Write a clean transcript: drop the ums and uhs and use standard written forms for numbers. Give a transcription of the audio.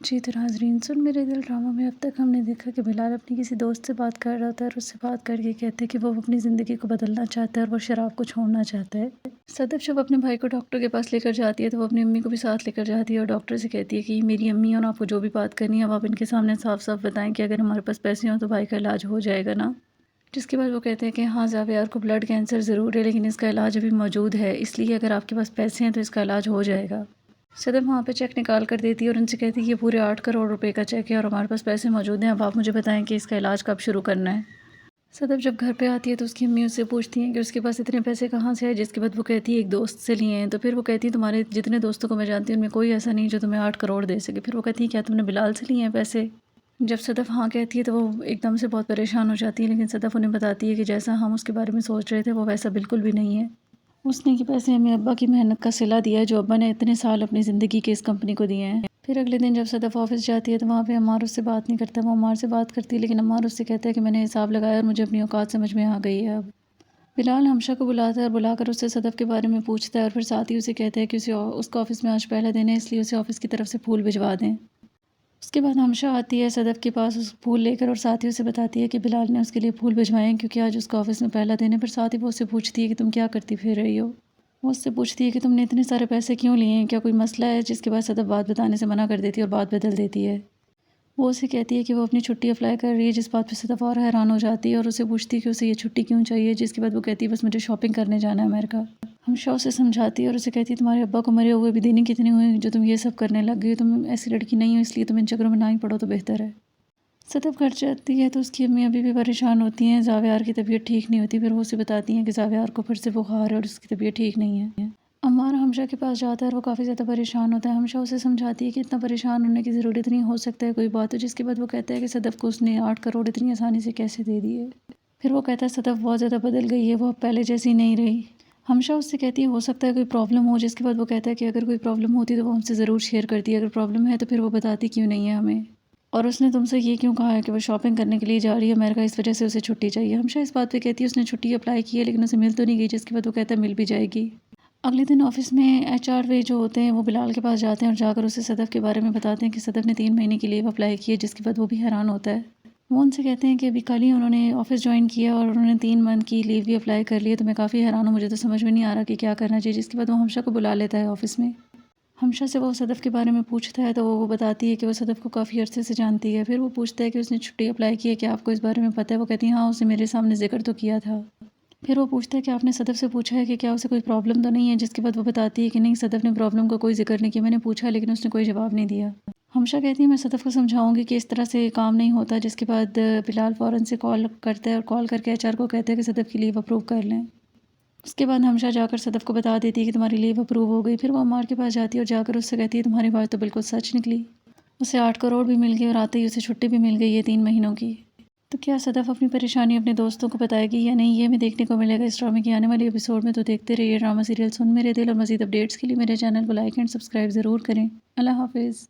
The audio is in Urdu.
جی تو ناظرین، سن میرے دل ڈرامہ میں اب تک ہم نے دیکھا کہ بلال اپنی کسی دوست سے بات کر رہا ہوتا ہے اور اس سے بات کر کے کہتے ہیں کہ وہ اپنی زندگی کو بدلنا چاہتا ہے اور وہ شراب کو چھوڑنا چاہتا ہے۔ صدف جب اپنے بھائی کو ڈاکٹر کے پاس لے کر جاتی ہے تو وہ اپنی امی کو بھی ساتھ لے کر جاتی ہے اور ڈاکٹر سے کہتی ہے کہ یہ میری امی ہے اور آپ کو جو بھی بات کرنی ہے آپ ان کے سامنے صاف صاف بتائیں کہ اگر ہمارے پاس پیسے ہوں تو بھائی کا علاج ہو جائے گا نا۔ جس کے بعد وہ کہتے ہیں کہ ہاں زاویار کو بلڈ کینسر ضرور ہے لیکن اس کا علاج ابھی موجود ہے، اس لیے اگر آپ کے پاس پیسے ہیں تو اس کا علاج ہو جائے گا۔ صدف وہاں پہ چیک نکال کر دیتی ہے اور ان سے کہتی ہے کہ یہ پورے 8 کروڑ روپے کا چیک ہے اور ہمارے پاس پیسے موجود ہیں، اب آپ مجھے بتائیں کہ اس کا علاج کب شروع کرنا ہے۔ صدف جب گھر پہ آتی ہے تو اس کی امی اس سے پوچھتی ہیں کہ اس کے پاس اتنے پیسے کہاں سے آئے، جس کے بعد وہ کہتی ہے ایک دوست سے لیے ہیں۔ تو پھر وہ کہتی ہے تمہارے جتنے دوستوں کو میں جانتی ہوں ان میں کوئی ایسا نہیں جو تمہیں 8 کروڑ دے سکے۔ پھر وہ کہتی ہے کیا تم نے بلال سے لیے ہیں پیسے؟ جب صدف ہاں کہتی ہے تو وہ ایک دم سے بہت پریشان ہو جاتی ہے، لیکن صدف انہیں بتاتی ہے کہ جیسا ہم اس کے بارے میں سوچ رہے تھے وہ ویسا بالکل بھی نہیں ہے۔ اس نے یہ پیسے ہمیں ابا کی محنت کا صلہ دیا ہے جو ابا نے اتنے سال اپنی زندگی کے اس کمپنی کو دیے ہیں۔ پھر اگلے دن جب صدف آفس جاتی ہے تو وہاں پہ عمار اس سے بات نہیں کرتا، وہ عمار سے بات کرتی ہے لیکن عمار اس سے کہتا ہے کہ میں نے حساب لگایا اور مجھے اپنی اوقات سمجھ میں آ گئی ہے اب۔ بلال ہمشہ کو بلاتا ہے اور بلا کر اس سے صدف کے بارے میں پوچھتا ہے اور پھر ساتھ ہی اسے کہتا ہے کہ اس کا آفس میں آج پہلا دن ہے، اس لیے اسے آفس کی طرف سے پھول بھجوا دیں۔ اس کے بعد ہمشہ آتی ہے صدف کے پاس اس پھول لے کر اور ساتھ ہی اسے بتاتی ہے کہ بلال نے اس کے لیے پھول بھجوائے ہیں کیونکہ آج اس کا آفس میں پہلا دن ہے۔ پھر ساتھ ہی وہ اس سے پوچھتی ہے کہ تم کیا کرتی پھر رہی ہو؟ وہ اس سے پوچھتی ہے کہ تم نے اتنے سارے پیسے کیوں لیے ہیں، کیا کوئی مسئلہ ہے؟ جس کے بعد صدف بات بتانے سے منع کر دیتی ہے اور بات بدل دیتی ہے۔ وہ اسے کہتی ہے کہ وہ اپنی چھٹی اپلائی کر رہی ہے، جس بات پہ صدف اور حیران ہو جاتی ہے اور اسے پوچھتی ہے کہ اسے یہ چھٹی کیوں چاہیے، جس کے بعد وہ کہتی ہے بس مجھے شاپنگ کرنے جانا ہے امریکہ۔ ہمشہ اسے سمجھاتی ہے اور اسے کہتی ہے تمہارے ابا کو مرے ہوئے بھی دن کتنے ہوئے جو تم یہ سب کرنے لگ گئی ہو، تم ایسی لڑکی نہیں ہو، اس لیے تم ان چکروں میں نہ ہی پڑو تو بہتر ہے۔ صدف گھر جاتی ہے تو اس کی امی ابھی بھی پریشان ہوتی ہیں، زاویار کی طبیعت ٹھیک نہیں ہوتی۔ پھر وہ اسے بتاتی ہیں کہ زاویار کو پھر سے بخار ہے اور اس کی طبیعت ٹھیک نہیں ہے۔ عمار ہمشہ کے پاس جاتا ہے اور وہ کافی زیادہ پریشان ہوتا ہے۔ ہمشہ اسے سمجھاتی ہے کہ اتنا پریشان ہونے کی ضرورت نہیں، ہو سکتا ہے کوئی بات ہو، جس کے بعد وہ کہتا ہے کہ صدف کو اس نے 8 کروڑ اتنی آسانی سے کیسے دے دیے۔ پھر وہ کہتا ہے صدف بہت زیادہ بدل گئی ہے، وہ اب پہلے جیسی نہیں رہی۔ ہمشہ اس سے کہتی ہے ہو سکتا ہے کوئی پرابلم ہو، جس کے بعد وہ کہتا ہے کہ اگر کوئی پرابلم ہوتی تو وہ ہم سے ضرور شیئر کرتی ہے، اگر پرابلم ہے تو پھر وہ بتاتی کیوں نہیں ہے ہمیں، اور اس نے تم سے یہ کیوں کہا ہے کہ وہ شاپنگ کرنے کے لیے جا رہی ہے امریکہ، اس وجہ سے اسے چھٹی چاہیے۔ ہمشہ اس بات پہ کہتی ہے اس نے چھٹی اپلائی کی ہے لیکن اسے مل تو نہیں گئی، جس کے بعد وہ کہتا ہے مل بھی جائے گی۔ اگلے دن آفس میں ایچ آر وے جو ہوتے ہیں وہ بلال کے پاس جاتے ہیں اور جا کر اسے صدف کے بارے میں بتاتے ہیں کہ صدف نے 3 مہینے کی لیو اپلائی کی ہے، جس کے بعد وہ بھی حیران ہوتا ہے۔ وہ ان سے کہتے ہیں کہ ابھی کل ہی انہوں نے آفس جوائن کیا اور انہوں نے 3 منتھ کی لیو بھی اپلائی کر لی ہے، تو میں کافی حیران ہوں، مجھے تو سمجھ میں نہیں آ رہا کہ کیا کرنا چاہیے۔ جس کے بعد وہ ہمشہ کو بلا لیتا ہے آفس میں۔ ہمشہ سے وہ صدف کے بارے میں پوچھتا ہے تو وہ بتاتی ہے کہ وہ صدف کو کافی عرصے سے جانتی ہے۔ پھر وہ پوچھتا ہے کہ اس نے چھٹی اپلائی کی ہے، کیا آپ کو اس بارے میں پتہ ہے؟ وہ کہتی ہے ہاں، اس نے میرے سامنے ذکر تو کیا تھا۔ پھر وہ پوچھتا ہے کہ آپ نے صدف سے پوچھا ہے کہ کیا اسے کوئی پرابلم تو نہیں ہے، جس کے بعد وہ بتاتی ہے کہ نہیں، صدف نے پرابلم کا کوئی ذکر نہیں کیا، میں نے پوچھا لیکن اس نے کوئی جواب نہیں دیا۔ ہمشہ کہتی ہے میں صدف کو سمجھاؤں گی کہ اس طرح سے کام نہیں ہوتا، جس کے بعد بلال فوراً سے کال کرتا ہے اور کال کر کے ایچ آر کو کہتا ہے کہ صدف کی لیو اپروو کر لیں۔ اس کے بعد ہمشہ جا کر صدف کو بتا دیتی ہے کہ تمہاری لیو اپروو ہو گئی۔ پھر وہ عمار کے پاس جاتی ہے اور جا کر اس سے کہتی ہے تمہاری بات تو بالکل سچ نکلی، اسے 8 کروڑ بھی مل گئے اور آتے ہی اسے چھٹی بھی مل گئی ہے 3 مہینوں کی۔ تو کیا صدف اپنی پریشانی اپنے دوستوں کو بتائے گی یا نہیں، یہ ہمیں دیکھنے کو ملے گا اس ڈرامے کی آنے والی ایپیسوڈ میں۔ تو دیکھتے رہیے ڈرامہ سیریل سن میرے دل، اور مزید اپڈیٹس کے لیے میرے چینل کو لائک اینڈ سبسکرائب ضرور کریں۔ اللہ حافظ۔